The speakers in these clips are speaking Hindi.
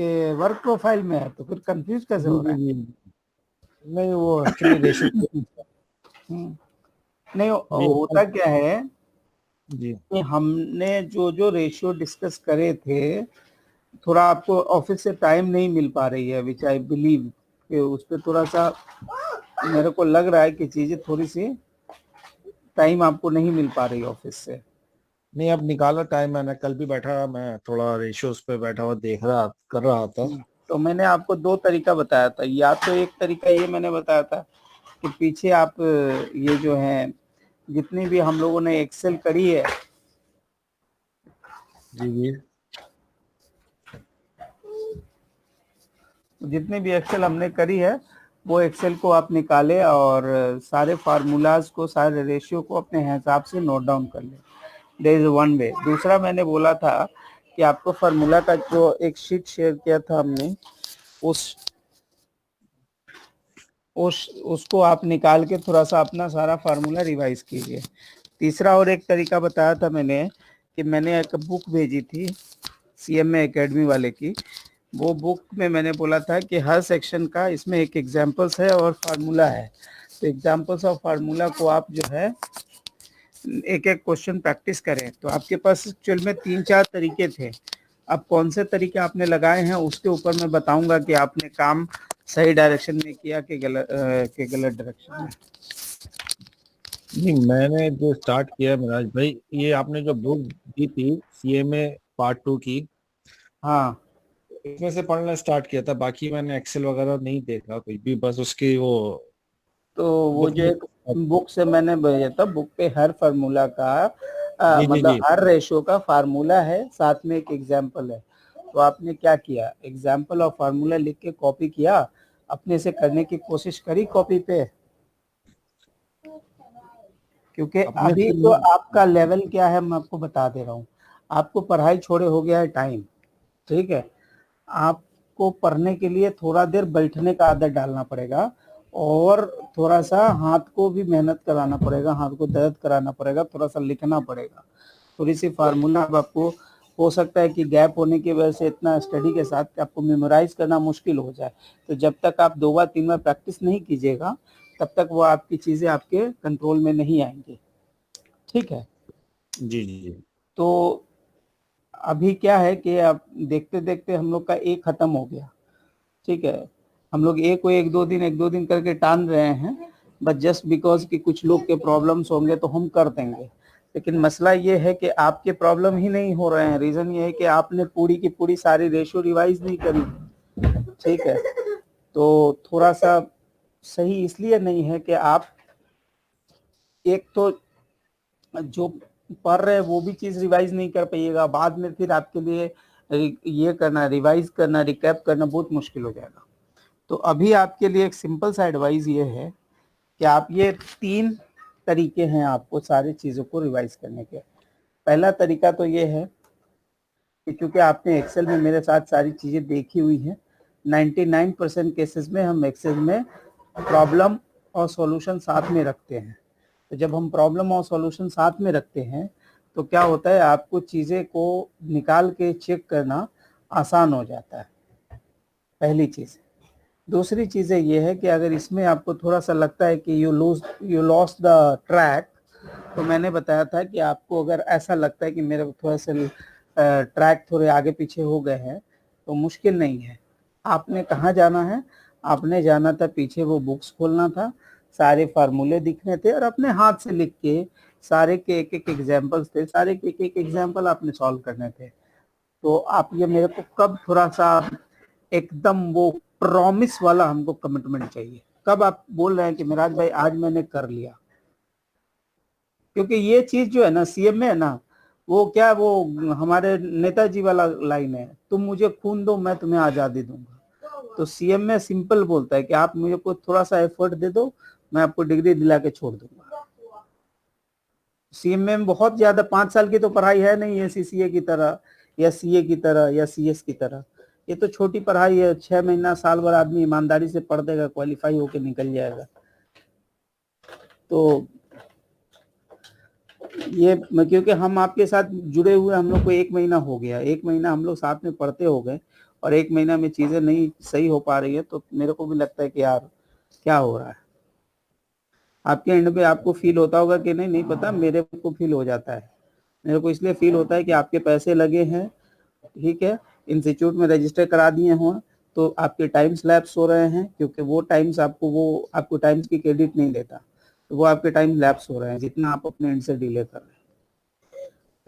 आपके वर्क प्रोफाइल में है, तो फिर कंफ्यूज कैसे हो रहा है? जी नहीं, वो एक्चुअली रेशियो नहीं, होता क्या है जी कि हमने जो जो रेशियो डिस्कस करे थे, थोड़ा आपको ऑफिस से टाइम नहीं मिल पा रही है, विच आई बिलीव कि उस पर थोड़ा सा मेरे को लग रहा है कि चीजें थोड़ी सी टाइम आपको नहीं मिल पा रही ऑफिस से। नहीं, अब निकाला टाइम। मैंने कल भी बैठा, मैं थोड़ा रेशियोज पे बैठा हुआ कर रहा था। तो मैंने आपको दो तरीका बताया था, या तो एक तरीका ये मैंने बताया था कि पीछे आप ये जो है जितनी भी हम लोगों ने एक्सेल करी है, जी जितनी भी एक्सेल हमने करी है वो एक्सेल को आप निकाले और सारे फार्मूलाज को, सारे रेशियो को अपने हिसाब से नोट डाउन कर ले। There is one way. दूसरा मैंने बोला था कि आपको फार्मूला का जो एक शीट शेयर किया था हमने, उसको आप निकाल के थोड़ा सा अपना सारा फार्मूला रिवाइज कीजिए। तीसरा और एक तरीका बताया था मैंने कि मैंने एक बुक भेजी थी CMA एकेडमी वाले की। वो बुक में मैंने बोला था कि हर सेक्शन का इसमें एक एग्जाम्पल्स है और फार्मूला है। तो एग्जाम्पल्स और फार्मूला को आप जो है एक एक क्वेश्चन प्रैक्टिस करें। तो आपके पास एक्चुअल में 3-4 तरीके थे। अब कौन से तरीके आपने लगाए हैं उसके ऊपर मैं बताऊंगा कि आपने काम सही डायरेक्शन में किया कि गलत डायरेक्शन में। नहीं, मैंने जो स्टार्ट किया मिराज भाई, ये आपने जो बुक दी थी CMA पार्ट 2 की, हाँ, इसमें से पढ़ना स्टार्ट किया था। बाकी मैंने एक्सेल वगैरह नहीं देखा कुछ भी, बस उसकी वो तो वो बुक जो में। एक बुक से मैंने भेजा था, बुक पे हर फार्मूला का जी मतलब जी हर रेशो का फार्मूला है, साथ में एक एग्जाम्पल है। तो आपने क्या किया, एग्जाम्पल और फार्मूला लिख के कॉपी किया, अपने से करने की कोशिश करी कॉपी पे। क्योंकि अपने अभी से तो आपका लेवल क्या है मैं आपको बता दे रहा हूँ। आपको पढ़ाई छोड़े हो गया है टाइम, ठीक है। आपको पढ़ने के लिए थोड़ा देर बैठने का आदत डालना पड़ेगा और थोड़ा सा हाथ को भी मेहनत कराना पड़ेगा, हाथ को दर्द कराना पड़ेगा, थोड़ा सा लिखना पड़ेगा। थोड़ी सी फार्मूला अब आपको हो सकता है कि गैप होने की वजह से इतना स्टडी के साथ आपको मेमोराइज करना मुश्किल हो जाए। तो जब तक आप 2 बार 3 बार प्रैक्टिस नहीं कीजिएगा तब तक वो आपकी चीजें आपके कंट्रोल में नहीं आएंगी, ठीक है। जी जी तो अभी क्या है कि अब देखते देखते हम लोग का एक खत्म हो गया, ठीक है। हम लोग एक को एक दो दिन करके टान रहे हैं, बट जस्ट बिकॉज कि कुछ लोग के प्रॉब्लम्स होंगे तो हम कर देंगे। लेकिन मसला ये है कि आपके प्रॉब्लम ही नहीं हो रहे हैं। रीजन ये है कि आपने पूरी की पूरी सारी रेशियो रिवाइज नहीं करी, ठीक है। तो थोड़ा सा सही इसलिए नहीं है कि आप एक तो जो पढ़ रहे हैं वो भी चीज रिवाइज नहीं कर पाइएगा, बाद में फिर आपके लिए ये करना, रिवाइज करना, रिकैप करना बहुत मुश्किल हो जाएगा। तो अभी आपके लिए एक सिंपल सा एडवाइस ये है कि आप ये 3 तरीके हैं आपको सारी चीजों को रिवाइज करने के। पहला तरीका तो ये है कि क्योंकि आपने एक्सेल में मेरे साथ सारी चीजें देखी हुई हैं, 99% केसेस में हम एक्सेल में प्रॉब्लम और सॉल्यूशन साथ में रखते हैं। तो जब हम प्रॉब्लम और सॉल्यूशन साथ में रखते हैं तो क्या होता है, आपको चीजें को निकाल के चेक करना आसान हो जाता है, पहली चीज। दूसरी चीज़ ये है कि अगर इसमें आपको थोड़ा सा लगता है कि यू लॉस्ट द ट्रैक, तो मैंने बताया था कि आपको अगर ऐसा लगता है कि मेरे थोड़ा सा ट्रैक थोड़े आगे पीछे हो गए हैं तो मुश्किल नहीं है। आपने कहाँ जाना है, आपने जाना था पीछे, वो बुक्स खोलना था, सारे फार्मूले दिखने थे और अपने हाथ से लिख के सारे के एक एक एग्जाम्पल्स थे, सारे के एक एक एग्जाम्पल आपने सॉल्व करने थे। तो आप ये मेरे को कब थोड़ा सा एकदम वो प्रॉमिस वाला हमको कमिटमेंट चाहिए, कब आप बोल रहे हैं कि मिराज भाई आज मैंने कर लिया। क्योंकि ये चीज जो है ना CM में है ना, वो क्या, वो हमारे नेताजी वाला लाइन है, तुम मुझे खून दो मैं तुम्हें आजादी दूंगा। तो CM में सिंपल बोलता है कि आप मुझे को थोड़ा सा एफर्ट दे दो, मैं आपको डिग्री दिला के छोड़ दूंगा। CM में बहुत ज्यादा 5 साल की तो पढ़ाई है नहीं है CCA की तरह या CA की तरह या CS की तरह। ये तो छोटी पढ़ाई है, 6 महीना साल भर आदमी ईमानदारी से पढ़ देगा, क्वालिफाई होके निकल जाएगा। तो ये क्योंकि हम आपके साथ जुड़े हुए हम लोग को 1 महीना हो गया, 1 महीना हम लोग साथ में पढ़ते हो गए और 1 महीना में चीजें नहीं सही हो पा रही है, तो मेरे को भी लगता है कि यार क्या हो रहा है। आपके एंड पे आपको फील होता होगा कि नहीं, नहीं पता, मेरे को फील हो जाता है। मेरे को इसलिए फील होता है कि आपके पैसे लगे हैं, ठीक है, इंस्टीट्यूट में रजिस्टर करा दिए हों, तो आपके टाइम्स लैप्स हो रहे हैं, क्योंकि वो टाइम्स आपको टाइम्स की क्रेडिट नहीं देता, तो वो आपके टाइम लैप्स हो रहे हैं जितना आप अपने एंड से डिले कर रहे हैं।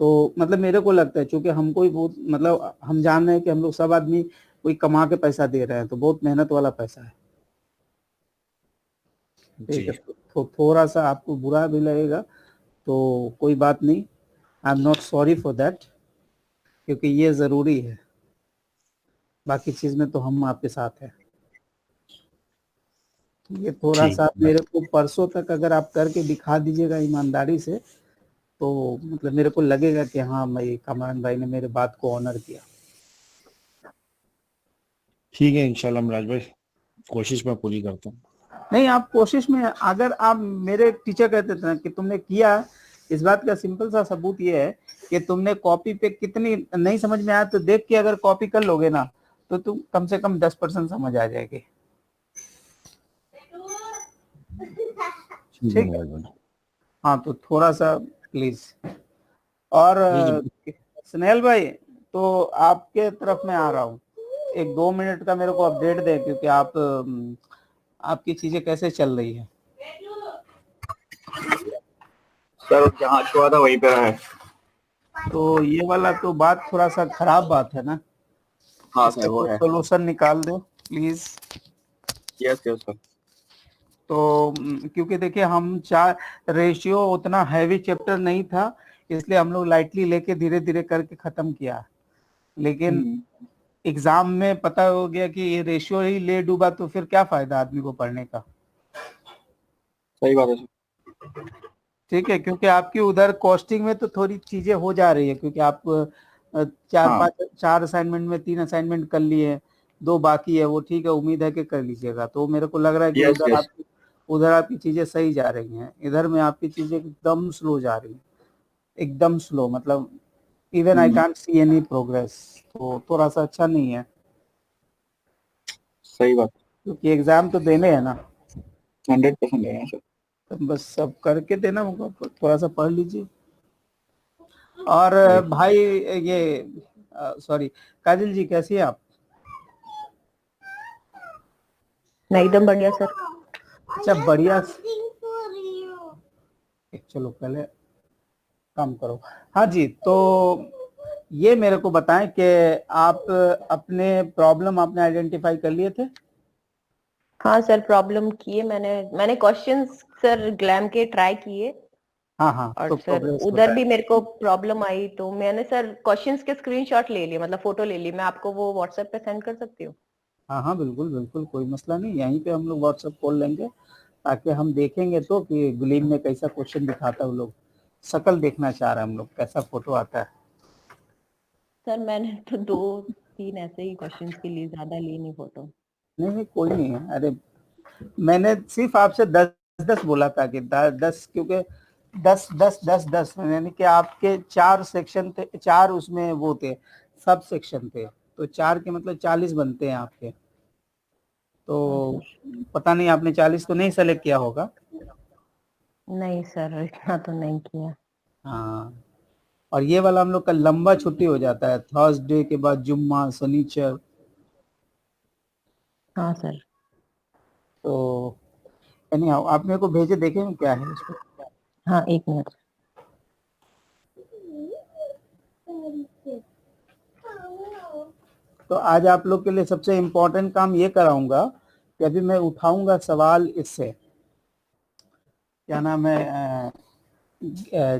तो मतलब मेरे को लगता है, चूंकि हमको ही बहुत, मतलब हम जान रहे हैं कि हम लोग सब आदमी कोई कमा के पैसा दे रहे हैं, तो बहुत मेहनत वाला पैसा है, ठीक जी। है। तो थोड़ा सा आपको बुरा भी लगेगा, तो कोई बात नहीं, I am not sorry for that, क्योंकि ये जरूरी है। बाकी चीज में तो हम आपके साथ हैं। ये थोड़ा ठीक सा है। मेरे को परसों तक अगर आप करके दिखा दीजिएगा ईमानदारी से, तो मतलब मेरे को लगेगा कि हाँ, मैं कमरान भाई ने मेरे बात को ऑनर किया। ठीक है, इंशाल्लाह मिराज भाई, कोशिश मैं पूरी करता हूँ। नहीं, आप कोशिश में, अगर आप, मेरे टीचर कहते थे ना कि तुमने किया, इस बात का सिंपल सा सबूत ये है कि तुमने कॉपी पे कितनी नहीं समझ में आया, तो देख के अगर कॉपी कर लोगे ना, तो तुम कम से कम 10% समझ आ जाएगी। ठीक है ठीक है, मिराज भाई। हाँ, तो थोड़ा सा प्लीज। और जी। स्नेहल भाई, तो आपके तरफ मैं आ रहा हूँ, 1-2 मिनट का मेरे को अपडेट दें, क्योंकि आपकी चीजें कैसे चल रही है। सर जहाँ छुआ था वहीं पे है। तो ये वाला तो बात थोड़ा सा खराब बात है ना, हाँ इसका सर वो कोई है। सोल्यूशन निकाल दो प्लीज। Yes yes sir. तो क्योंकि देखिए, हम चार, रेशियो उतना हैवी चैप्टर नहीं था, इसलिए हम लोग लाइटली लेके धीरे धीरे करके खत्म किया, लेकिन एग्जाम में पता हो गया कि ये रेशियो ही ले डूबा, तो फिर क्या फायदा आदमी को पढ़ने का। सही बात है सर। ठीक है, क्योंकि आपकी उधर कॉस्टिंग में तो थोड़ी चीजें हो जा रही है, क्योंकि आप हाँ। 4 असाइनमेंट में 3 असाइनमेंट कर लिए, 2 बाकी है, वो ठीक है, उम्मीद है कि कर लीजिएगा। तो मेरे को लग रहा है कि यस यस। उधर आपकी चीजें सही जा रही हैं, इधर में आपकी चीजें एकदम स्लो जा रही हैं, एकदम स्लो, मतलब even I can't see any progress. तो थोड़ा सा अच्छा नहीं है, सही बात। क्योंकि एग्जाम तो देने हैं ना, 100% है सर। तो बस सब करके देना होगा, थोड़ा सा पढ़ लीजिए। और भाई, ये सॉरी, काजल जी कैसी है आप? मैं एकदम बढ़िया सर। अच्छा, बढ़िया। चलो पहले काम करो। हाँ जी, तो ये मेरे को बताएं कि आप अपने प्रॉब्लम आपने आइडेंटिफाई कर लिए थे? हाँ सर, प्रॉब्लम किए मैंने क्वेश्चंस सर ग्लैम के ट्राई किए, हाँ हाँ, और तो सर प्रोग्रेस उधर बताएं। भी मेरे को प्रॉब्लम आई, तो मैंने सर क्वेश्चंस के स्क्रीनशॉट ले लिए, मतलब फोटो ले ली। मैं आपको वो व्हाट्सएप पे सेंड कर सकती हूँ? हाँ हाँ, बिल्कुल बिल्कुल, कोई मसला नहीं, यहीं पे हम लोग व्हाट्सएप खोल लेंगे, ताकि हम देखेंगे तो कि गुलीम में कैसा क्वेश्चन दिखाता है। वो लोग शकल देखना चाह रहे हैं हम लोग, कैसा फोटो आता है। सर मैंने तो 2-3 ऐसे ही क्वेश्चंस के लिए, ज्यादा ली नहीं फोटो। नहीं नहीं, कोई नहीं है। अरे, मैंने सिर्फ आपसे 10-10 बोला था कि 10, क्योंकि 10-10-10-10, यानी कि आपके 4 सेक्शन थे, 4 उसमें वो थे, सब सेक्शन थे, तो 4 के मतलब 40 बनते हैं आपके। हाँ तो सर। पता नहीं, आपने 40 तो नहीं सेलेक्ट किया होगा। नहीं सर, इतना तो नहीं किया। हाँ, और ये वाला हम लोग का लंबा छुट्टी हो जाता है, थर्सडे के बाद जुम्मा, शनिचर। हाँ सर। तो यानी आप मेरे को भेजे, देखें क्या है इसमें। हाँ, 1 मिनट। तो आज आप लोग के लिए सबसे इम्पोर्टेंट काम ये कराऊंगा कि अभी मैं उठाऊंगा सवाल इससे, क्या नाम है,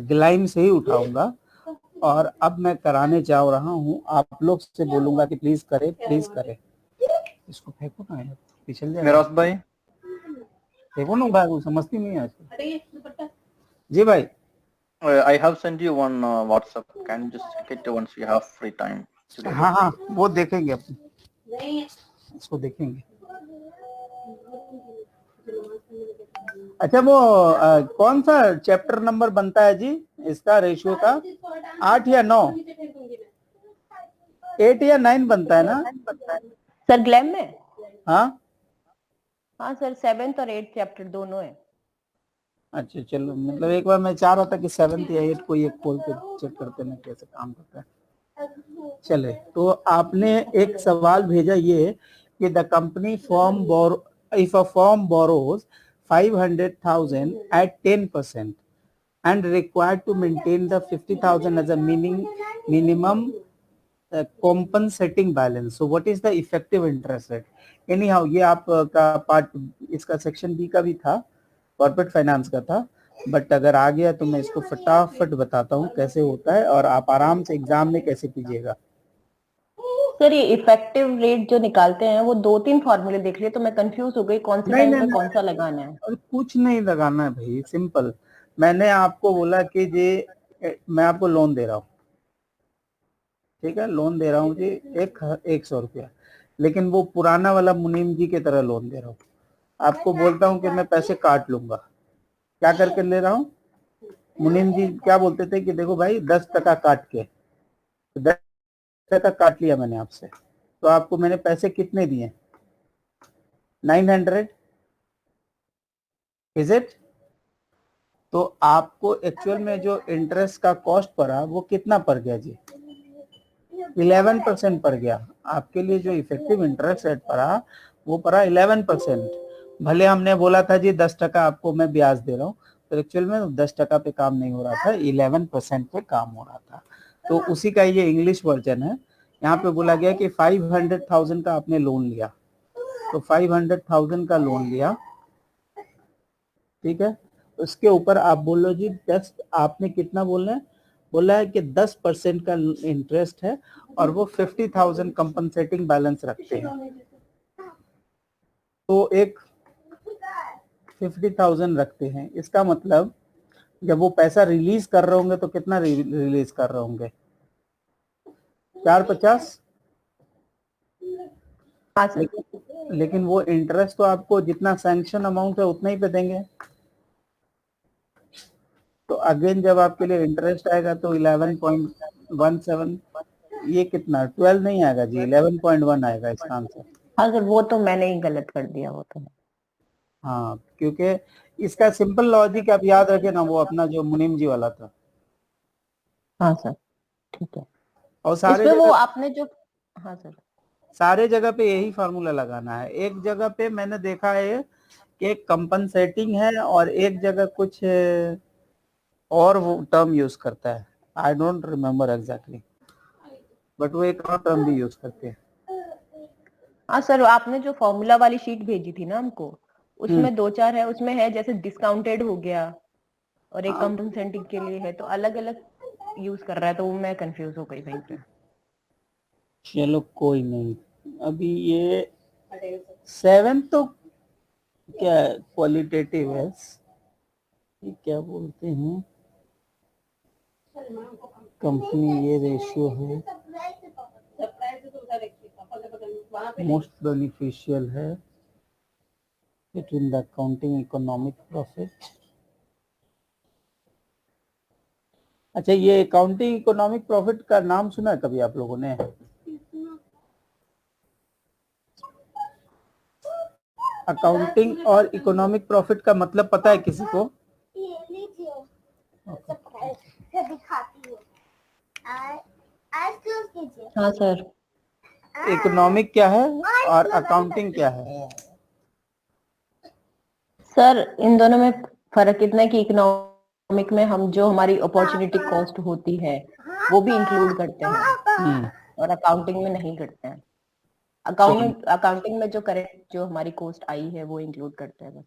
ग्लाइम से ही उठाऊंगा, और अब मैं कराने जा रहा हूँ। आप लोग से बोलूंगा कि प्लीज करे, प्लीज करे। इसको फेंको ना यार, पिछल जाएगा। मेराज भाई, फेंको ना भाई, वो समझती नहीं है आजकल। जी भाई, I have sent you one WhatsApp. Can you just check it once you have free time today? हाँ हाँ, वो देखेंगे अपन, इसको देखेंगे। अच्छा, वो कौन सा चैप्टर नंबर बनता है जी इसका, रेशियो का? 8 या 9, 8 या 9 बनता है ना? सर ग्लैम में? हाँ हाँ सर, 7th और 8th चैप्टर दोनों है। अच्छा चलो, मतलब एक बार मैं चाह रहा था कि 7th या 8th को ये खोल के चेक करते ना कैसे काम करता है। चले, तो आपने एक सवाल भेजा ये कि the company firm borrow, if a firm borrows 500,000 at 10% and required to maintain the 50,000 as a minimum compensating balance, so what is the effective interest rate? Anyhow, ये आपका पार्ट इसका सेक्शन बी का भी था, कॉर्पोरेट फाइनेंस का था, बट अगर आ गया तो मैं इसको फटाफट बताता हूँ कैसे होता है और आप आराम से एग्जाम में कैसे कीजिएगा। सर ये इफेक्टिव रेट जो निकालते हैं वो 2-3 फॉर्मूले देख लिए तो मैं कंफ्यूज हो गई कौन से टाइम पे कौन सा लगाना है। और कुछ नहीं लगाना है भाई, सिंपल। मैंने आपको बोला कि जी मैं आपको लोन दे रहा हूँ, ठीक है, लोन दे रहा हूँ जी 100 रुपया, लेकिन वो पुराना वाला मुनीम जी की तरह लोन दे रहा हूँ। आपको बोलता हूँ कि मैं पैसे काट लूंगा, क्या करके ले रहा हूँ? मुनीम जी क्या बोलते थे कि देखो भाई 10% काट के, 10% काट लिया मैंने आपसे, तो आपको मैंने पैसे कितने दिए? 900, इज इट? तो आपको एक्चुअल में जो इंटरेस्ट का कॉस्ट पड़ा वो कितना पड़ गया जी? 11% पड़ गया। आपके लिए जो इफेक्टिव इंटरेस्ट रेट पड़ा वो पड़ा 11%। भले हमने बोला था जी 10% आपको मैं ब्याज दे रहा हूँ, तो एक्चुअल में 10% पे काम नहीं हो रहा था, 11% पे काम हो रहा था। तो उसी का ये इंग्लिश वर्जन है। यहाँ पे बोला गया कि 500,000 का आपने लोन लिया, तो 500,000 का लोन लिया, ठीक है, उसके ऊपर आप बोलो जी 10, आपने कितना बोलना है? बोला है कि 10% का इंटरेस्ट है और वो 50,000 कंपनसेटिंग बैलेंस रखते हैं, तो एक 50,000 रखते हैं। इसका मतलब जब वो पैसा रिलीज कर रहे होंगे तो कितना रिलीज कर रहे होंगे? 450। हाँ सर। लेकिन वो इंटरेस्ट तो आपको जितना सैंक्शन अमाउंट है उतना ही पे देंगे। तो अगेन जब आपके लिए इंटरेस्ट आएगा तो 11.17, ये कितना 12 नहीं आएगा जी, 11.1 आएगा इसका आंसर। हाँ सर, वो तो मैंने ही गलत कर दिया, वो तो। हाँ, क्योंकि इसका सिंपल लॉजिक आप याद रखें ना, वो अपना जो मुनीम जी वाला था। हाँ सर, ठीक है। और सारे इसमें वो जगह, आपने जो, हाँ सर, सारे जगह पे यही फार्मूला लगाना है। एक जगह पे मैंने देखा है कि कंपनसेटिंग है और एक जगह कुछ और वो टर्म यूज करता है, I don't remember exactly, but वो एक और टर्म भी यूज करते हैं। हाँ सर, आपने जो फॉर्मूला वाली शीट भेजी थी ना हमको, उसमें 2-4 है, उसमें है जैसे डिस्काउंटेड हो गया और एक कंपनसेटिंग के लिए है, तो अलग अलग यूज कर रहा है, तो वो मैं कंफ्यूज हो गई वहीं पे। चलो कोई नहीं, अभी ये 7 तो क्या क्वालिटेटिव है, ये क्या बोलते हैं, कंपनी ये रेशियो है, मोस्ट बेनिफिशियल है between the accounting economic profit. अच्छा, ये अकाउंटिंग इकोनॉमिक प्रॉफिट का नाम सुना है कभी आप लोगों ने? अकाउंटिंग और इकोनॉमिक प्रॉफिट का मतलब पता है किसी को? हाँ सर। इकोनॉमिक क्या है और अकाउंटिंग क्या है? सर इन दोनों में फर्क इतना है कि इकोनॉमिक में हम जो हमारी अपॉर्चुनिटी कॉस्ट होती है वो भी इंक्लूड करते हैं और अकाउंटिंग में नहीं करते हैं। अकाउंटिंग में जो करेक्ट जो हमारी कॉस्ट आई है वो इंक्लूड करते हैं बस।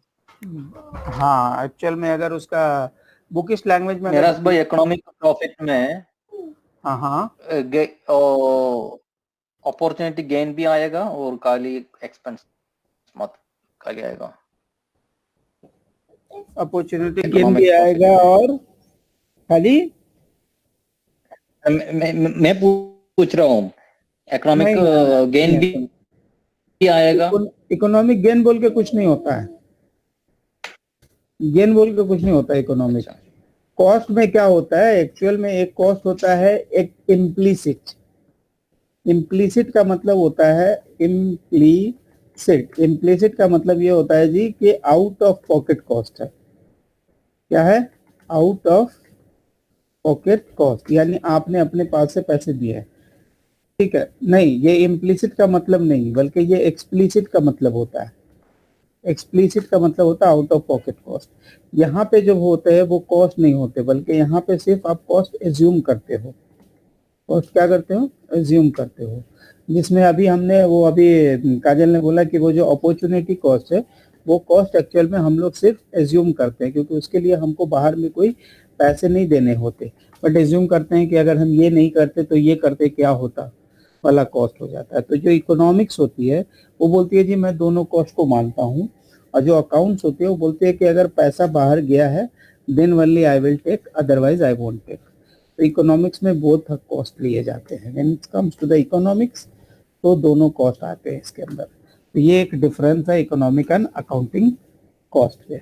हाँ, एक्चुअल में अगर उसका बुकिश लैंग्वेज में निराश भाई, इकोनॉमिक प्रॉफिट में हाँ हाँ अपॉर्चुनिटी गेन भी आएगा और खाली एक्सपेंस मत खाली आएगा। अपॉर्चुनिटी गेन भी आएगा और खाली मैं पूछ रहा हूँ इकोनॉमिक गेन भी आएगा। इकोनॉमिक गेन बोल के कुछ नहीं होता है, गेन बोल के कुछ नहीं होता है इकोनॉमिक। कॉस्ट में क्या होता है एक्चुअल में, एक कॉस्ट होता है एक इम्प्लिसिट, इम्प्लीसिट का मतलब होता है इम्प्लीसिट। इम्प्लीसिट का मतलब ये होता है जी कि आउट ऑफ पॉकेट कॉस्ट है। क्या है? आउट ऑफ पॉकेट कॉस्ट, यानी आपने अपने पास से पैसे दिए हैं, ठीक है। नहीं, ये इम्प्लीसिट का मतलब नहीं, बल्कि ये एक्सप्लीसिट का मतलब होता है। एक्सप्लीसिट का मतलब होता है आउट ऑफ पॉकेट कॉस्ट। यहाँ पे जो होते हैं वो कॉस्ट नहीं होते, बल्कि यहाँ पे सिर्फ आप कॉस्ट एज्यूम करते हो। कॉस्ट क्या करते हो? एज्यूम करते हो। जिसमें अभी हमने वो अभी काजल ने बोला कि वो जो अपॉर्चुनिटी कॉस्ट है, वो कॉस्ट एक्चुअल में हम लोग सिर्फ एज्यूम करते हैं, क्योंकि उसके लिए हमको बाहर में कोई पैसे नहीं देने होते, बट एज्यूम करते हैं कि अगर हम ये नहीं करते तो ये करते क्या होता वाला कॉस्ट हो जाता है। तो जो इकोनॉमिक्स होती है वो बोलती है जी मैं दोनों कॉस्ट को मानता हूँ, और जो अकाउंट्स होती है वो बोलती है कि अगर पैसा बाहर गया है then only I will take, otherwise I won't take. तो इकोनॉमिक्स में बोथ कॉस्ट लिए जाते हैं। When it comes to the economics तो दोनों कॉस्ट आते हैं इसके अंदर। तो ये एक डिफरेंस है इकोनॉमिक एंड अकाउंटिंग कॉस्ट में।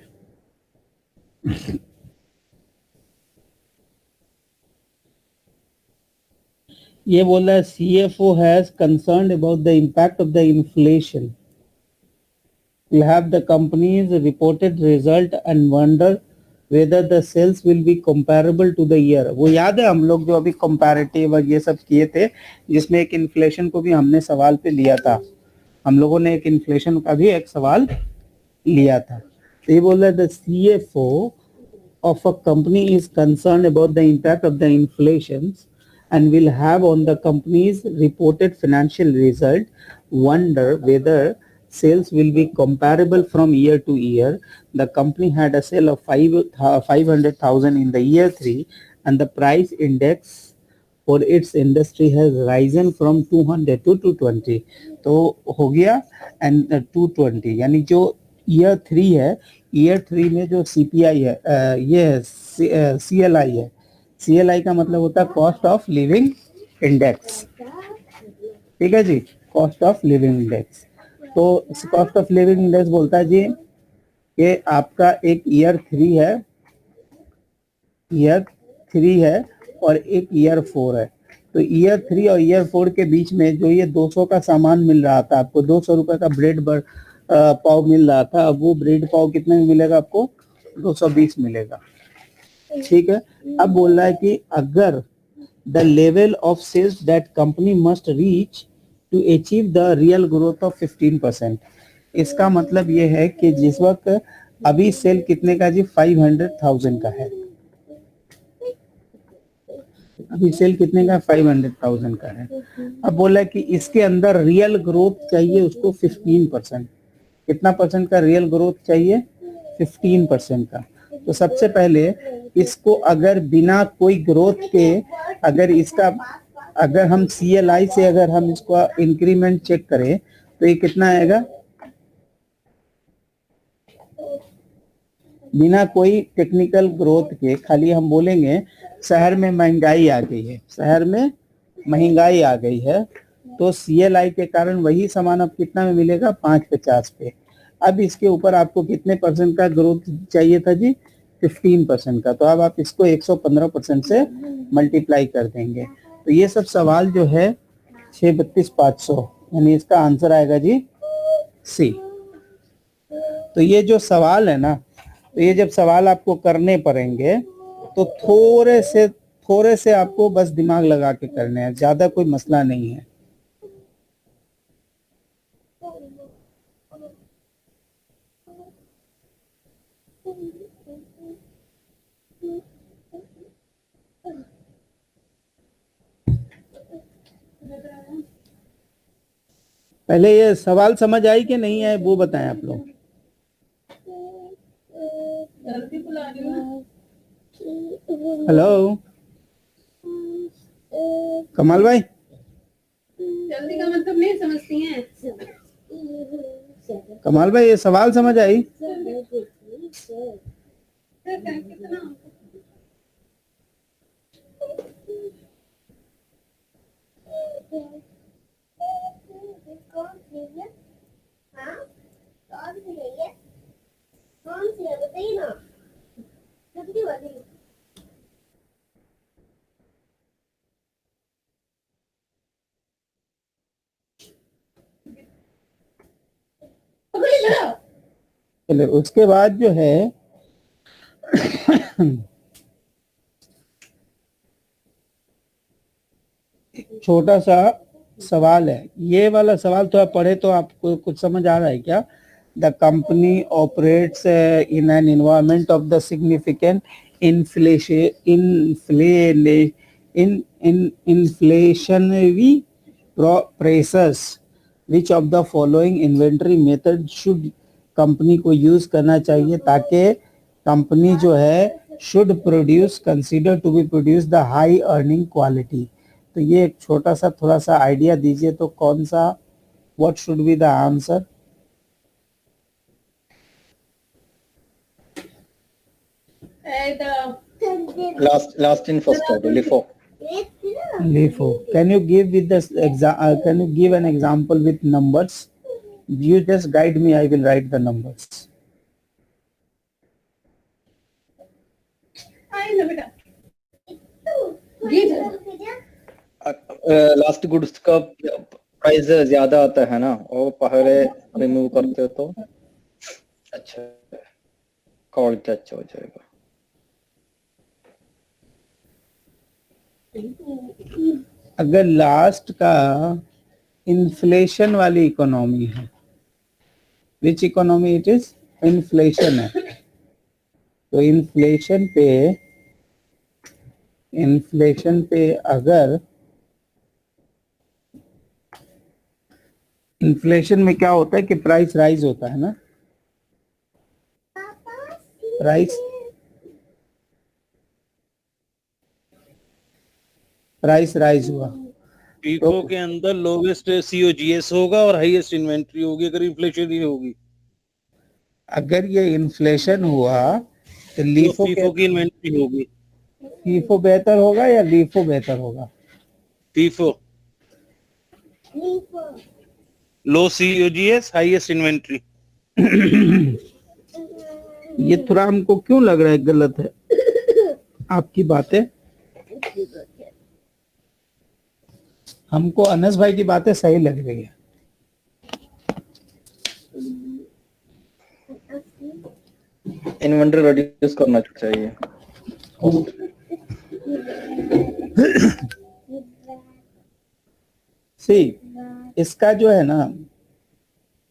ये बोल रहा है CFO has concerned about the impact of the inflation, will have the company's reported result and wonder whether the sales will be comparable to the year। वो याद है हम लोग जो अभी कंपैरेटिव और ये सब किए थे, जिसमें एक इन्फ्लेशन को भी हमने सवाल पे लिया था। हम लोगों ने एक इन्फ्लेशन का भी एक सवाल लिया था। तो ये बोल रहा है the CFO of a company is concerned about the impact of the inflations and will have on the company's reported financial result, wonder whether sales will be comparable from year to year. The company had a sale of 500,000 in the year 3 and the price index for its industry has risen from 200 to 220। तो हो गया एंड 220, यानी जो ईयर 3 है, ईयर 3 में जो CPI है, ये है CLI है। CLI का मतलब होता है कॉस्ट ऑफ लिविंग इंडेक्स, ठीक है जी, कॉस्ट ऑफ लिविंग इंडेक्स। तो कॉस्ट ऑफ लिविंग इंडेक्स बोलता है जी कि आपका एक ईयर 3 है, ईयर 3 है और एक ईयर 4 है। तो ईयर 3 और ईयर 4 के बीच में जो ये 200 का सामान मिल रहा था आपको, 200 रुपए का ब्रेड पाव मिल रहा था, अब वो ब्रेड पाव कितने में मिलेगा आपको? 220 मिलेगा, ठीक है। अब बोल रहा है कि अगर the level of sales that company must reach to achieve the real growth of 15%। इसका मतलब ये है कि जिस वक्त अभी सेल कितने का जी? 500,000 का है। अभी सेल कितने का? 500,000 का है। अब बोला कि इसके अंदर रियल ग्रोथ चाहिए उसको 15%। कितना परसेंट का रियल ग्रोथ चाहिए? 15% का। तो सबसे पहले इसको अगर बिना कोई ग्रोथ के, अगर इसका, अगर हम CLI से अगर हम इसको इंक्रीमेंट चेक करें तो ये कितना आएगा? बिना कोई टेक्निकल ग्रोथ के खाली हम बोलेंगे शहर में महंगाई आ गई है, शहर में महंगाई आ गई है, तो CLI के कारण वही सामान अब कितना में मिलेगा? 550 पे। अब इसके ऊपर आपको कितने परसेंट का ग्रोथ चाहिए था जी? 15% का। तो अब आप इसको 115% से मल्टीप्लाई कर देंगे। तो ये सब सवाल जो है 632,500, यानी इसका आंसर आएगा जी C। तो ये जो सवाल है ना, तो ये जब सवाल आपको करने पड़ेंगे तो थोड़े से आपको बस दिमाग लगा के करने हैं, ज्यादा कोई मसला नहीं है। पहले ये सवाल समझ आई कि नहीं है वो बताएं आप लोग। हेलो कमाल भाई, जल्दी का मतलब नहीं समझती हैं। कमाल भाई ये सवाल समझ आई? कौन सी है बताइए ना, जल्दी बताइए। चलिए उसके बाद जो है एक छोटा सा सवाल है, ये वाला सवाल तो आप पढ़े तो आपको कुछ समझ आ रहा है क्या? The company operates in an environment of the significant inflationary pressures, which of the following inventory method should company को यूज करना चाहिए ताकि कंपनी जो है should produce consider to be produce the high earning quality. तो ये एक छोटा सा थोड़ा सा आइडिया दीजिए, तो कौन सा, what should be the answer? Last in first order, LIFO. LIFO. Can you give with the can you give an example with numbers? You just guide me, I will write the numbers. आई ना बेटा ये लास्ट गुड्स का प्राइस ज्यादा आता है ना, वो पहले रिमूव करते हो तो अच्छा क्वालिटी अच्छा हो जाएगा। अगर लास्ट का इन्फ्लेशन वाली इकोनॉमी है, विच इकोनॉमी इट इज? इन्फ्लेशन है, तो इन्फ्लेशन पे अगर इन्फ्लेशन में क्या होता है कि प्राइस राइज होता है ना, प्राइस राइज हुआ, FIFO के अंदर लोवेस्ट COGS होगा और हाईएस्ट इन्वेंट्री होगी अगर इन्फ्लेशन ही होगी। अगर ये इन्फ्लेशन हुआ तो FIFO की इन्वेंट्री होगी। FIFO बेहतर होगा या LIFO बेहतर होगा? FIFO लो COGS हाईएस्ट इन्वेंट्री। ये थोड़ा हमको क्यों लग रहा है गलत है आपकी बातें? हमको अनस भाई की बातें सही लग रही है। इन्वेंटरी रिड्यूस करना चाहिए। सी इसका जो है ना,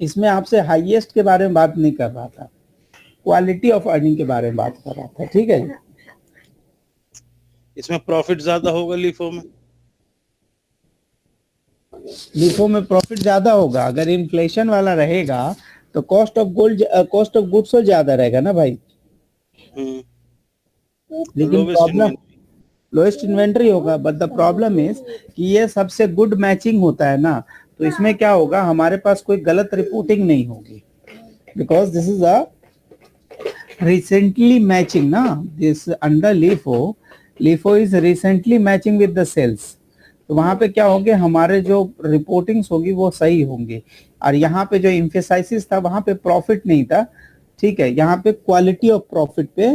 इसमें आपसे हाईएस्ट के बारे में बात नहीं कर रहा था, क्वालिटी ऑफ अर्निंग के बारे में बात कर रहा था, ठीक है जी। इसमें प्रॉफिट ज्यादा होगा LIFO में। LIFO में प्रॉफिट ज्यादा होगा, अगर इन्फ्लेशन वाला रहेगा तो कॉस्ट ऑफ गुड्स ज्यादा रहेगा ना भाई। लेकिन प्रॉब्लम लोएस्ट इन्वेंट्री होगा, बट द प्रॉब्लम इज कि ये सबसे गुड मैचिंग होता है ना, तो इसमें क्या होगा, हमारे पास कोई गलत रिपोर्टिंग नहीं होगी, because this is a recently matching ना, this under LIFO is recently matching with the sales, तो वहां पे क्या होंगे, हमारे जो रिपोर्टिंग्स होगी वो सही होंगे। और यहाँ पे जो एम्फेसाइसिस था वहां पे प्रॉफिट नहीं था, ठीक है, यहाँ पे क्वालिटी ऑफ प्रॉफिट पे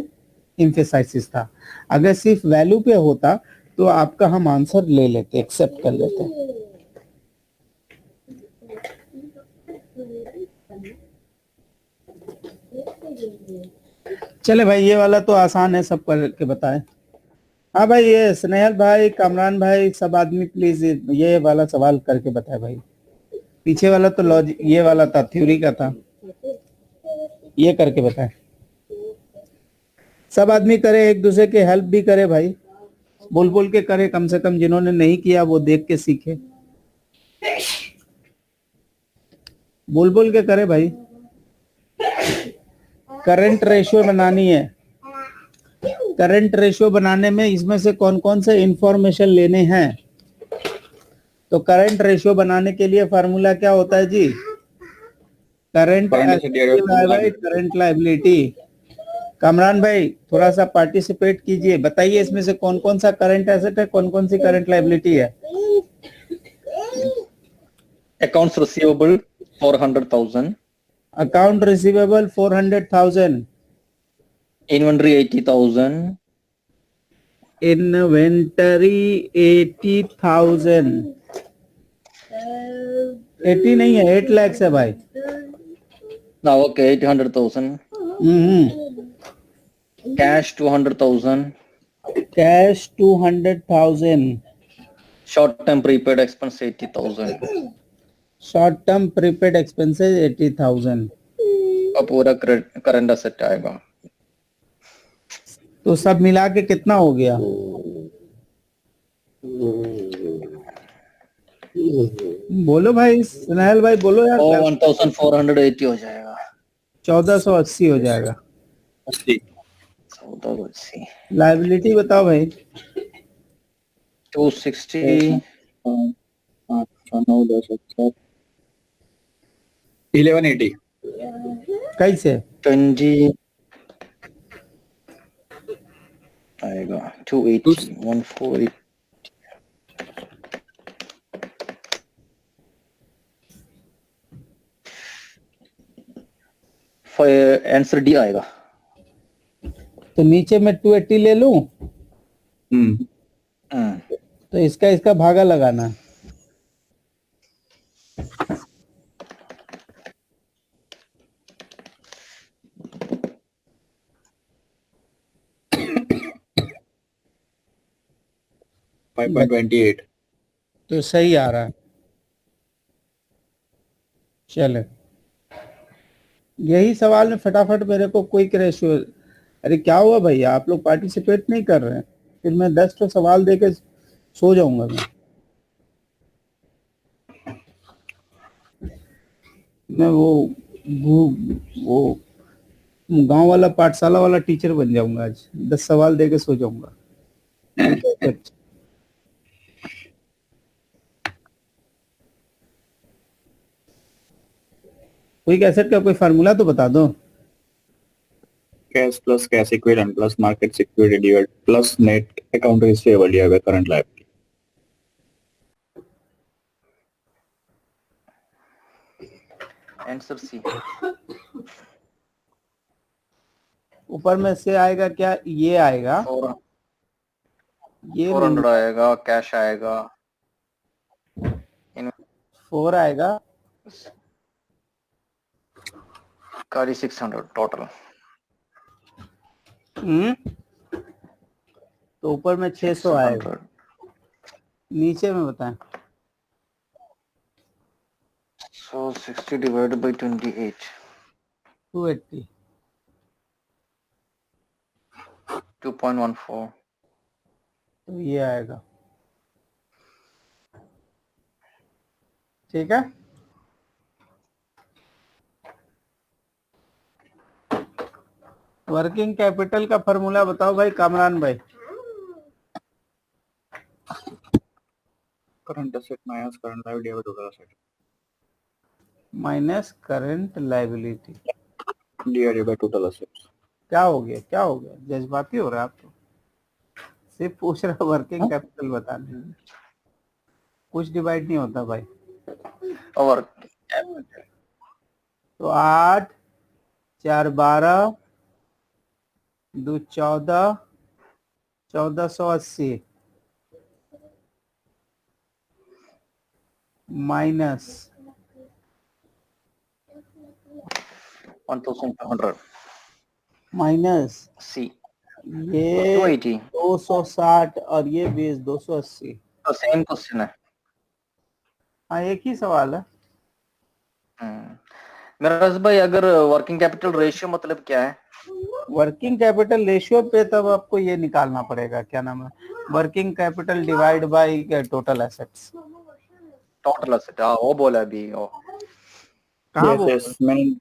एम्फेसाइसिस था। अगर सिर्फ वैल्यू पे होता तो आपका हम आंसर ले लेते, एक्सेप्ट कर लेते। चले भाई, ये वाला तो आसान है, सब करके बताएं। हाँ भाई, ये स्नेहल भाई, कामरान भाई, सब आदमी प्लीज ये वाला सवाल करके बताए भाई। पीछे वाला तो लॉजिक, ये वाला था थ्योरी का था, ये करके बताए। सब आदमी करे, एक दूसरे के हेल्प भी करे भाई, बोल बोल के करे, कम से कम जिन्होंने नहीं किया वो देख के सीखे, बोल बोल के करे भाई। करंट रेशियो बनानी है, करंट रेशियो बनाने में इसमें से कौन कौन से इंफॉर्मेशन लेने हैं? तो करंट रेशियो बनाने के लिए फार्मूला क्या होता है जी? Current current liability. कामरान भाई थोड़ा सा पार्टिसिपेट कीजिए, बताइए इसमें से कौन कौन सा करंट एसेट है, कौन कौन सी करंट लायबिलिटी है? Accounts receivable 400,000, account receivable 400,000, inventory 80,000, inventory 80,000, 80 नहीं है, 8 लाख है भाई, Now, okay, 800,000. Cash 200,000. Cash 200,000, Short term prepaid expense 80,000. Short term prepaid expenses 80,000। और पूरा करंट असेट आएगा। तो सब मिला के कितना हो गया? बोलो भाई, सुनैल भाई बोलो यार। वो 1480 हो जाएगा। 1480 हो जाएगा। 1480। लाइबिलिटी बताओ भाई। 260। 1180। कैसे? 20 आएगा। 280 140। आंसर डी आएगा। तो नीचे में 280 ले लूं, तो इसका इसका भागा लगाना। फाइव 5.28। तो सही आ रहा है। चले, यही सवाल में फटाफट मेरे को क्विक रेशियो। अरे क्या हुआ भैया, आप लोग पार्टिसिपेट नहीं कर रहे हैं? फिर मैं 10 तो सवाल दे के सो जाऊंगा मैं वो गांव वाला पाठशाला वाला टीचर बन जाऊंगा। आज 10 सवाल दे के सो जाऊंगा। क्विक एसेट का कोई फार्मूला तो बता दो। Cash plus cash equivalent plus market security divide plus net account receivable divide by current liability. Answer C. ऊपर में से आएगा क्या? ये आएगा, ये 400 आएगा। कैश आएगा। 4 आएगा। गाड़ी 600 टोटल। तो ऊपर में 600 आएगा। नीचे में बताएं। So 60 divided by 28. 280। 2.14. तो ये आएगा। ठीक है। वर्किंग कैपिटल का फॉर्मूला बताओ भाई कामरान भाई। Current asset minus current liability divide total asset minus current liability divided by total assets. क्या हो गया? क्या हो गया? जज्बाती हो रहा है आप तो। सिर्फ पूछ रहा वर्किंग कैपिटल बताने, कुछ डिवाइड नहीं होता भाई। और तो 8 4 12 2 14 1480 माइनस 1200 माइनस सी। ये 280। 260 और ये 20 280। तो सेम क्वेश्चन है। हाँ एक ही सवाल है। मेरा भाई, अगर वर्किंग कैपिटल रेशियो मतलब क्या है? वर्किंग कैपिटल रेशियो पे तब आपको ये निकालना पड़ेगा, क्या नाम है, working capital divide by total assets. Total asset. हाँ वो बोला अभी। ओ कहाँ वो? यस मैंने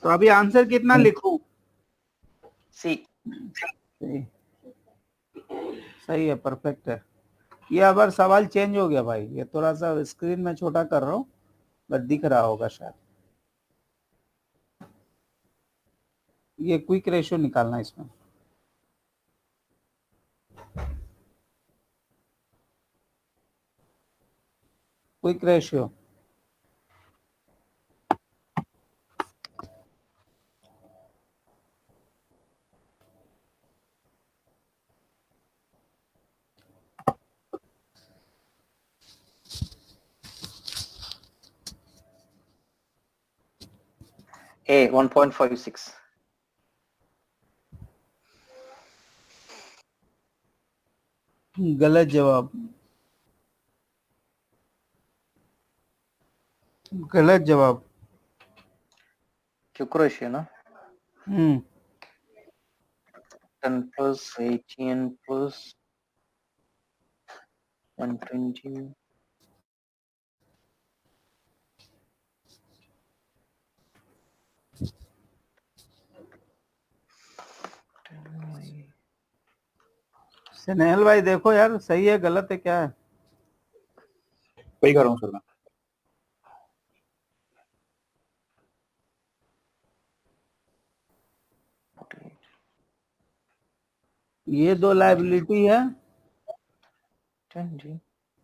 तो अभी आंसर कितना लिखूं? सी। सही है, परफेक्ट है। ये अब सवाल चेंज हो गया भाई, ये थोड़ा सा स्क्रीन में छोटा कर रहा हूँ, बट दिख रहा होगा शायद। ये क्विक रेशियो निकालना इसमें। Quick ratio A 1.56. गलत जवाब, गलत जवाब। Accuracy ना 10 10 plus 18 plus 120. स्नेहल भाई देखो यार, सही है गलत है क्या है? वही कर रहा हूँ सर मैं। ये दो लायबिलिटी है, 10 जी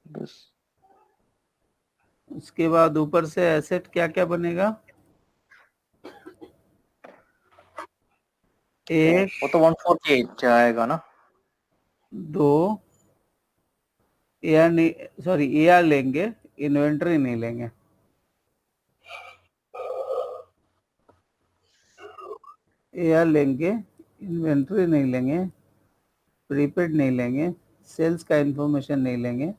बस। उसके बाद ऊपर से एसेट क्या क्या बनेगा? एक, वो तो 148 जाएगा ना। 2 एआर नहीं, सॉरी एआर लेंगे, इन्वेंटरी नहीं लेंगे। एआर लेंगे, इन्वेंटरी नहीं लेंगे, प्रीपेड नहीं लेंगे, सेल्स का इंफॉर्मेशन नहीं लेंगे,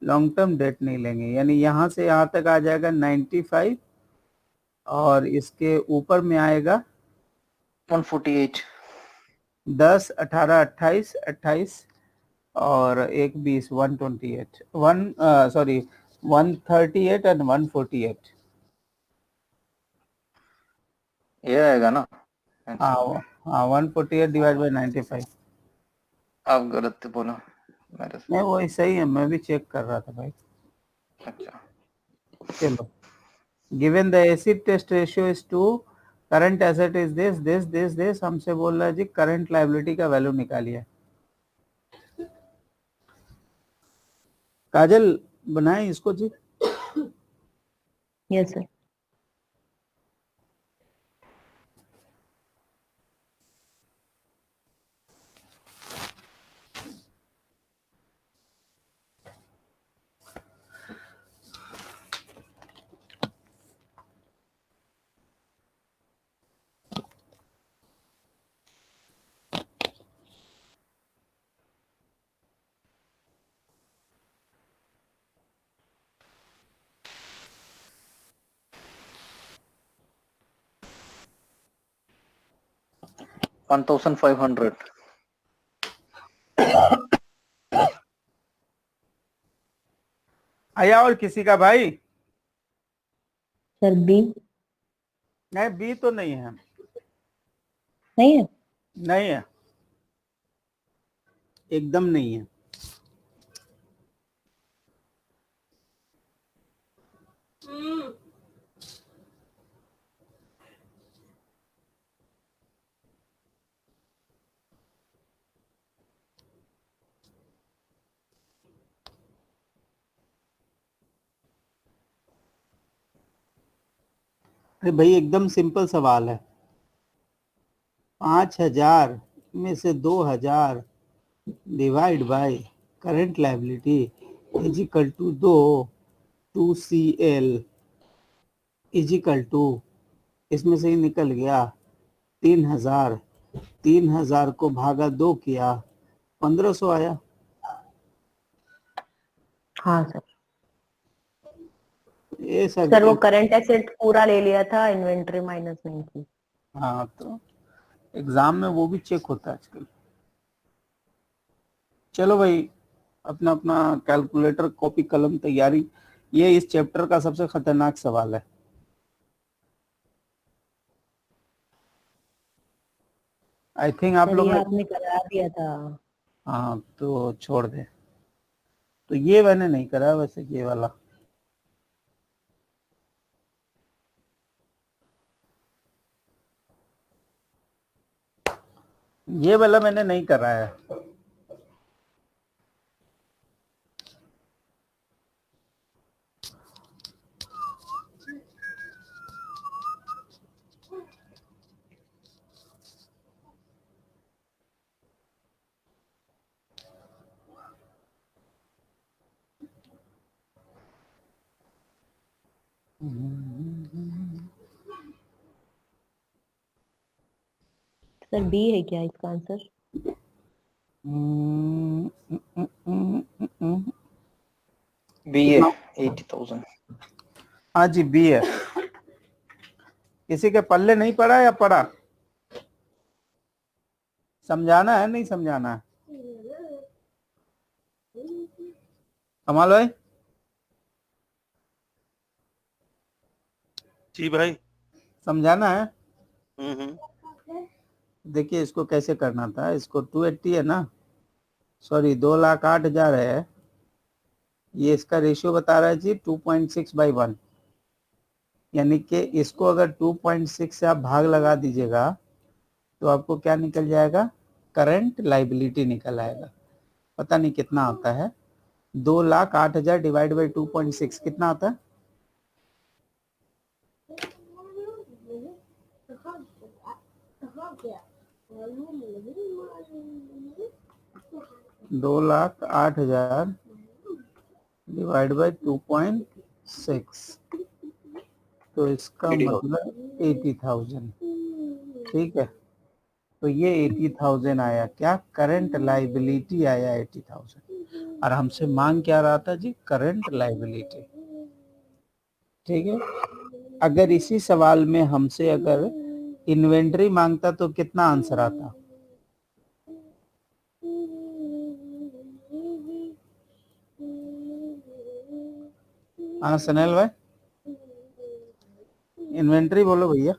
लॉन्ग टर्म डेट नहीं लेंगे। यानी यहाँ से यहाँ तक आ जाएगा 95, और इसके ऊपर में आएगा 148 10, 18, 28, 28 और एक 20, 128, सॉरी 138 एंड 148। ये आएगा ना हाँ आंसर में। हाँ, 148 डिवाइड बाई 95। आप गलत बोला मेरे से। नहीं वही सही है, मैं भी चेक कर रहा था भाई। अच्छा चलो, given the acid test ratio is 2, current asset is this, हमसे बोल रहा है जी करंट लायबिलिटी का वैल्यू निकालिए। काजल बनाए इसको जी। Yes sir. वन 1500। आया और किसी का भाई? Sir B. नहीं बी तो नहीं है, नहीं है। नहीं है, एकदम नहीं है। अरे भाई एकदम सिंपल सवाल है। 5,000 में से 2,000 divide by current liability is equal to 2CL is equal to, इसमें से ही निकल गया 3,000, 3,000 को भागा 2 किया, 1,500 आया। हाँ सर। ये सर सर वो करंट एसेट पूरा ले लिया था, इन्वेंटरी माइनस नहीं की। हाँ तो एग्जाम में वो भी चेक होता है आजकल। चलो भाई, अपना अपना कैलकुलेटर कॉपी कलम तैयारी। ये इस चैप्टर का सबसे खतरनाक सवाल है। आई थिंक आप सर लोग ये ने, आपने करा दिया था। हाँ तो छोड़ दे। तो ये मैंने नहीं करा वैसे, ये वाला। ये वाला मैंने नहीं करा है। सर बी है क्या इसका आंसर? बी है 80,000। हाँ जी बी है। किसी के पल्ले नहीं पड़ा या पड़ा? समझाना है नहीं समझाना है? कमाल भाई। जी भाई। समझाना है। हम्म। देखिए इसको कैसे करना था, इसको 280 है ना, सॉरी 2,08,000 है, ये इसका रेशियो बता रहा है जी 2.6/1, यानी कि इसको अगर 2.6 से आप भाग लगा दीजिएगा तो आपको क्या निकल जाएगा, करंट लाइबिलिटी निकल आएगा। पता नहीं कितना आता है, 2,08,000 डिवाइड बाई 2.6 कितना आता है? दो लाख आठ हजार डिवाइड बाई 2.6, तो इसका 80,000। मतलब 80,000। ठीक है, तो ये 80,000 आया, क्या करंट लाइबिलिटी आया 80,000, और हमसे मांग क्या रहा था जी, करंट लाइबिलिटी। ठीक है, अगर इसी सवाल में हमसे अगर इन्वेंट्री मांगता तो कितना आंसर आता? हाँ सनेल भाई, इन्वेंट्री बोलो भैया।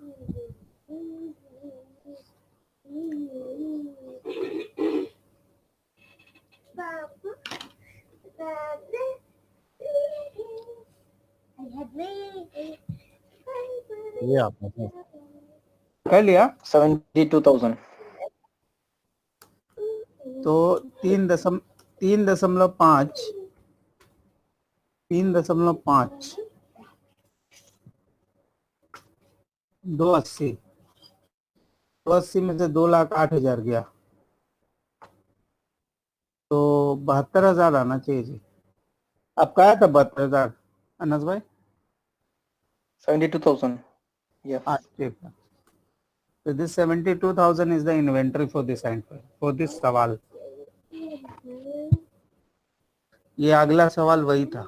ये आपने कर लिया 72,000। तो 3.5 280, 280 में से 2,08,000 गया तो 72,000 आना चाहिए जी। आपका आया था 72,000 अनस भाई? 72,000। Yes. हाँ ठीक है। So this 72,000 is the inventory for this सवाल। ये अगला सवाल वही था।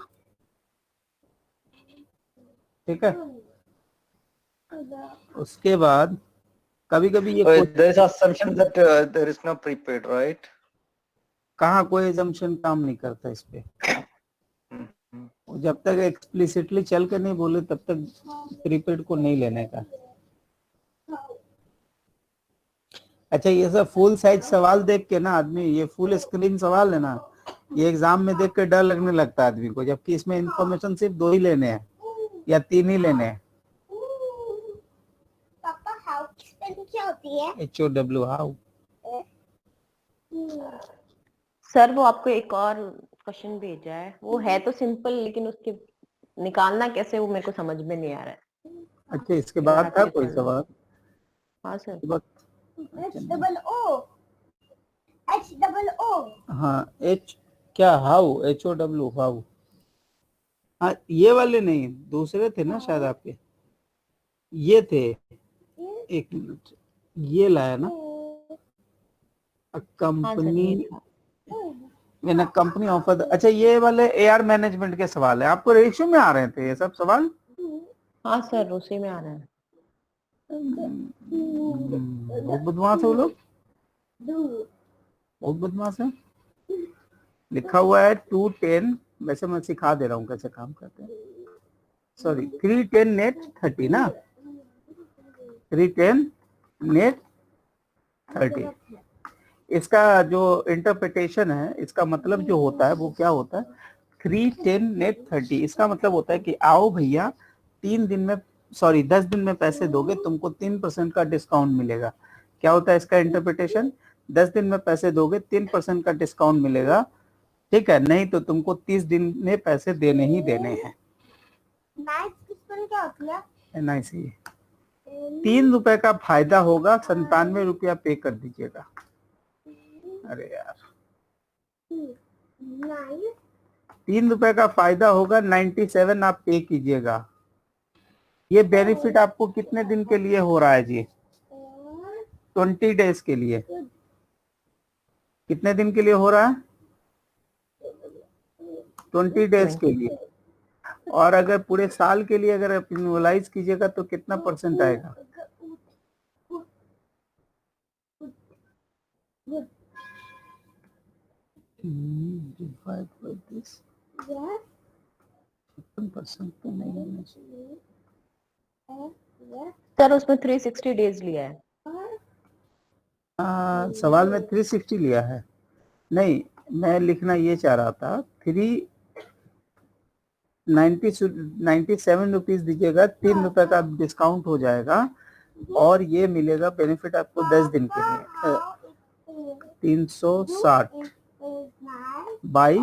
ठीक है, उसके बाद कभी कभी ये There is assumption that there is no prepaid, right? कहाँ कोई assumption काम नहीं करता इस पे। जब तक एक्सप्लिसिटली चल के नहीं बोले तब तक प्रीपेड को नहीं लेने का। अच्छा ये सब फुल साइज सवाल देख के ना आदमी, ये फुल स्क्रीन सवाल है ना, ये एग्जाम में देख के डर लगने लगता है आदमी को, जबकि इसमें इंफॉर्मेशन सिर्फ 2 ही लेने हैं या 3 ही लेने हैं। पापा हाउ स्पेलिंग क्या होती है? HOW how. सर वो आपको एक और क्वेश्चन भेजा है, वो है तो सिंपल लेकिन उसके निकालना कैसे वो मेरे को समझ में नहीं आ रहा है। अच्छा इसके बाद था कोई सवाल? हाँ सर। HOO। हाँ H क्या, हाउ, HOW हाउ। हाँ ये वाले नहीं, दूसरे थे ना शायद आपके, ये थे, एक मिनट, ये लाया ना, कंपनी मैंने कंपनी ऑफर। अच्छा ये वाले AR मैनेजमेंट के सवाल है, आपको रेशियो में आ रहे थे ये सब सवाल? हाँ सर उसी में आ रहा है। बहुत बदमाश है वो लोग, बहुत बदमाश है। लिखा हुआ है 210, वैसे मैं सिखा दे रहा हूँ कैसे काम करते हैं। सॉरी 310 नेट 30 ना, 310 नेट 30। इसका जो इंटरप्रिटेशन है, इसका मतलब जो होता है वो क्या होता है, 310 नेट 30, इसका मतलब होता है कि आओ भैया 10 दिन में पैसे दोगे तुमको 3% का डिस्काउंट मिलेगा। क्या होता है इसका इंटरप्रिटेशन, 10 दिन में पैसे दोगे 3% का डिस्काउंट मिलेगा, ठीक है, नहीं तो तुमको 30 दिन में पैसे देने ही देने हैं। क्या होती है? NIC 3 रुपए का फायदा होगा, 97 रुपया पे कर दीजिएगा। अरे यार 3 रुपए का फायदा होगा, 97 आप पे कीजिएगा। ये बेनिफिट आपको कितने दिन के लिए हो रहा है जी? 20 डेज के लिए, कितने दिन के लिए हो रहा है? 20 डेज के लिए। और अगर पूरे साल के लिए अगर आप एनुअलाइज कीजिएगा तो कितना परसेंट आएगा? डिवाइड बाय दिस, 56% तो नहीं होना चाहिए सर उसमें 360 डेज लिया है। सवाल में 360 लिया है, नहीं मैं लिखना ये चाह रहा था 397 रुपीज दीजिएगा, 3 रुपए का डिस्काउंट हो जाएगा और ये मिलेगा बेनिफिट आपको 10 दिन के लिए। 360 बाई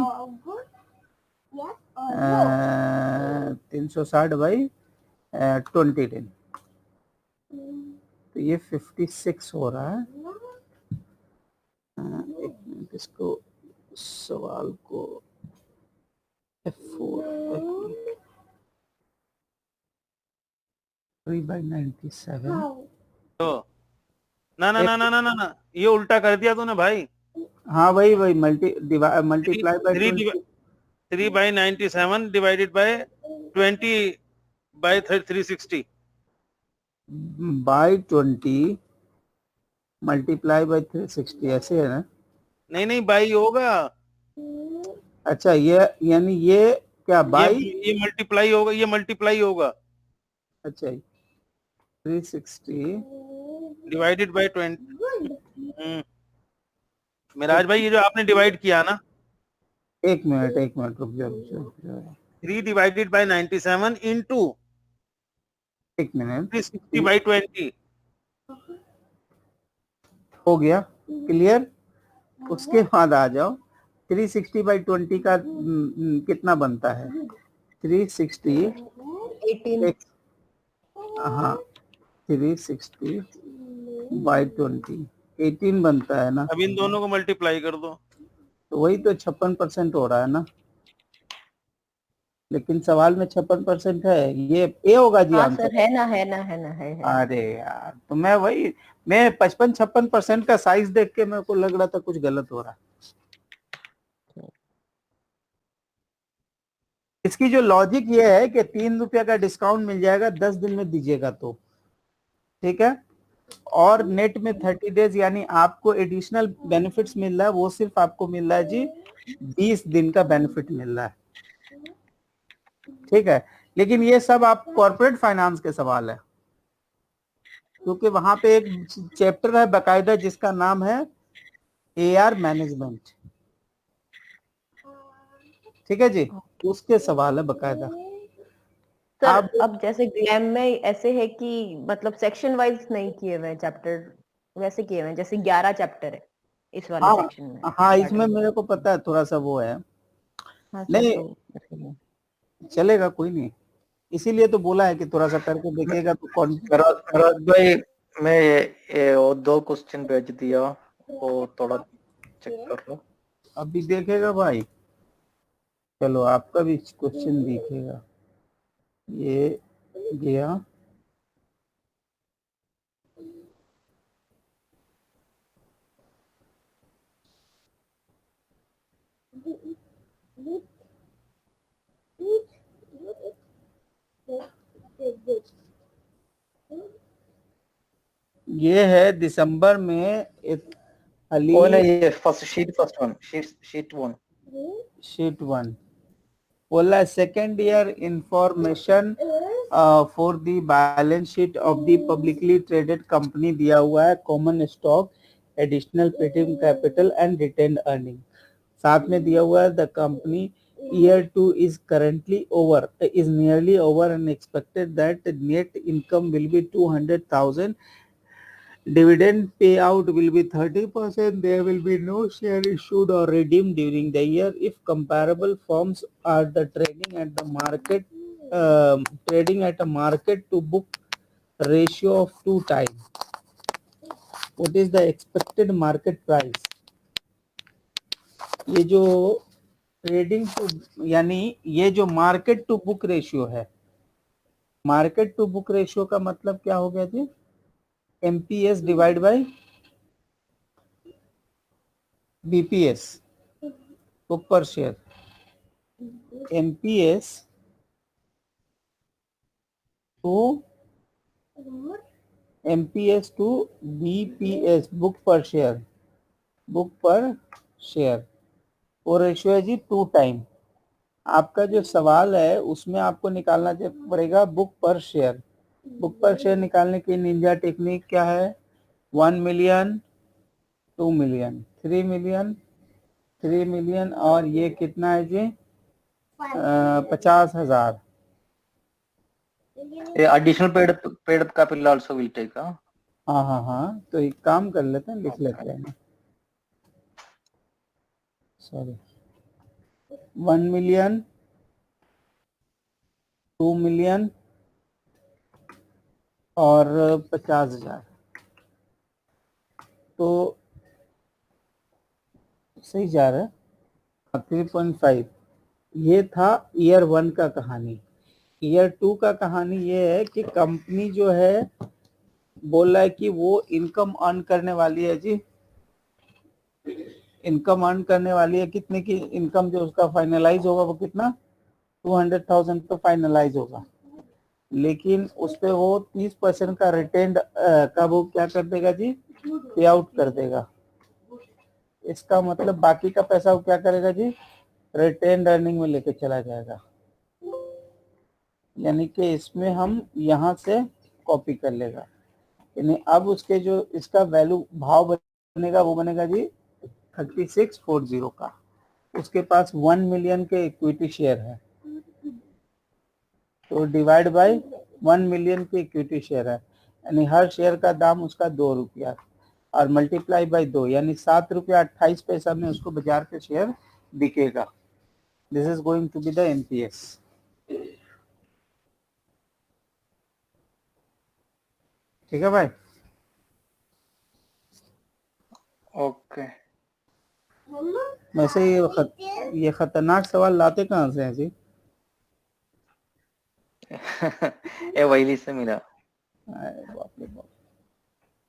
20 दिन, तो ये 56 हो रहा है। एक मिनट, इसको सवाल को F4 3/97। ना ये उल्टा कर दिया तूने भाई। हाँ वही multiply by 3/97 divided by 20/360 by 20 multiply by 360, ऐसे है ना? नहीं बाई होगा। अच्छा ये यानी ये क्या बाई, ये मल्टीप्लाई होगा, ये मल्टीप्लाई होगा। अच्छा 360 डिवाइडेड बाय 20। मिराज भाई ये जो आपने डिवाइड किया ना, एक मिनट रुक जाओ 3 डिवाइडेड बाय 97 इनटू एक मिनट, 360/20 हो गया क्लियर। उसके बाद आ जाओ 360/20 का कितना बनता है? 360 18 हाँ 360/20 18 बनता है ना? अब इन दोनों को मल्टीप्लाई कर दो, तो वही तो 56% हो रहा है ना, लेकिन सवाल में 56% है, ये ए होगा जी हाँ आंसर। सर, है ना है। अरे यार, तो मैं 55-56% का साइज देख के मेरे को लग रहा था कुछ गलत हो रहा है। इसकी जो लॉजिक ये है कि 3 रुपया का डिस्काउंट मिल जाएगा 10 दिन में दीजिएगा तो, ठीक है। और नेट में 30 डेज यानी आपको एडिशनल बेनिफिट्स मिल रहा है, वो सिर्फ आपको मिल रहा है जी 20 दिन का बेनिफिट मिल रहा है, ठीक है। लेकिन ये सब आप कॉर्पोरेट फाइनेंस के सवाल है, क्योंकि वहां पे एक चैप्टर है बकायदा जिसका नाम है AR मैनेजमेंट, ठीक है जी, उसके सवाल है बकायदा। सर अब जैसे ग्लैम में ऐसे है कि मतलब सेक्शन वाइज नहीं किए हुए चैप्टर, वैसे किए हुए हैं जैसे 11 चैप्टर है इस वाले सेक्शन में। हाँ इसमें मेरे को पता है थोड़ा सा वो है। हाँ सर, नहीं तो चलेगा, कोई नहीं, इसीलिए तो बोला है कि थोड़ा सा करके देखिएगा तो कौन। फराज भाई मैं ये और 2 क्वेश्चन भेज दिया, वो थोड़ा चेक कर लो। अभी देखेगा भाई, चलो आपका भी क्वेश्चन दिखेगा, ये गया। ये है दिसंबर में एक वो नहीं, ये शीट 1 शीट 1 बोला second year information for the balance sheet of the publicly traded company दिया हुआ है, common stock, additional painting capital and retained earning. साथ में दिया हुआ है the company year 2 is nearly over and expected that net income will be 200,000, dividend payout will be 30%, there will be no share issued or redeemed during the year if comparable firms are the trading at a market to book ratio of 2 times. What is the expected market price? ये जो ट्रेडिंग टू यानी ये जो मार्केट टू बुक रेशियो है, मार्केट टू बुक रेशियो का मतलब क्या हो गया जी? MPS divide by BPS book per share, MPS to BPS book per share, और रेशियो है जी 2 टाइम। आपका जो सवाल है उसमें आपको निकालना पड़ेगा book per share. Book per share निकालने की निंजा टेक्निक क्या है? 1 मिलियन, 2 मिलियन, 3 मिलियन, 3 मिलियन, और ये कितना है जी? 50,000। additional paid capital also will take, huh? हाँ, तो एक काम कर लेते हैं, लिख लेते हैं। सॉरी, 1 मिलियन, 2 मिलियन और 50,000। तो सही जा रहा है। 3.5 ये था ईयर 1 का कहानी। ईयर 2 का कहानी ये है कि कंपनी जो है बोल रहा है कि वो इनकम अर्न करने वाली है जी। इनकम अर्न करने वाली है, कितने की इनकम जो उसका फाइनलाइज होगा वो कितना? 200,000 पे फाइनलाइज होगा, लेकिन उस पे वो 30% का रिटेन्ड का वो क्या कर देगा जी? पे आउट कर देगा। इसका मतलब बाकी का पैसा वो क्या करेगा जी? रिटेन्ड अर्निंग में लेके चला जाएगा। यानी कि इसमें हम यहाँ से कॉपी कर लेगा, यानी अब उसके जो इसका वैल्यू भाव बनेगा वो बनेगा जी 3640 का। उसके पास 1 मिलियन के इक्विटी शेयर है, तो डिवाइड बाय 1 मिलियन के इक्विटी शेयर है, यानी हर शेयर का दाम उसका 2 रुपया, और मल्टीप्लाई बाय 2 यानी 7 रुपया 28 पैसा में उसको बाजार के शेयर बिकेगा। This is going to be the NPS। ठीक है भाई? ओके। वैसे ये खतरनाक सवाल लाते कहाँ से हैं जी? ये वही से मिला। बाप रे बाप,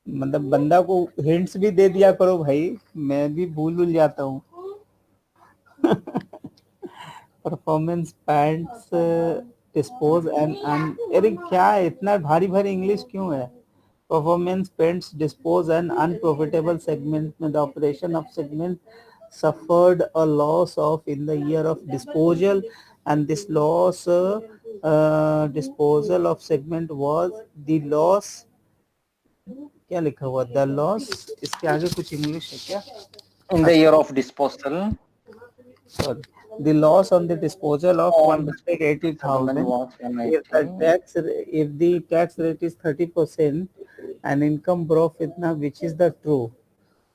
मतलब बंदा को हिंट्स भी दे दिया करो भाई, मैं भी भूल जाता हूँ। परफॉर्मेंस पैंट्स डिस्पोज एंड अरे क्या है, इतना भारी भारी इंग्लिश क्यों है? Performance paints dispose and unprofitable segment में the operation of segment suffered a loss of in the year of disposal, and this loss disposal of segment was the loss, क्या लिखा हुआ? द लॉस, इसके आगे कुछ इंग्लिश है क्या? In the year of disposal, Sorry, the loss on the disposal of 180,000 was if the tax rate is 30% and income growth इतना, which is the true?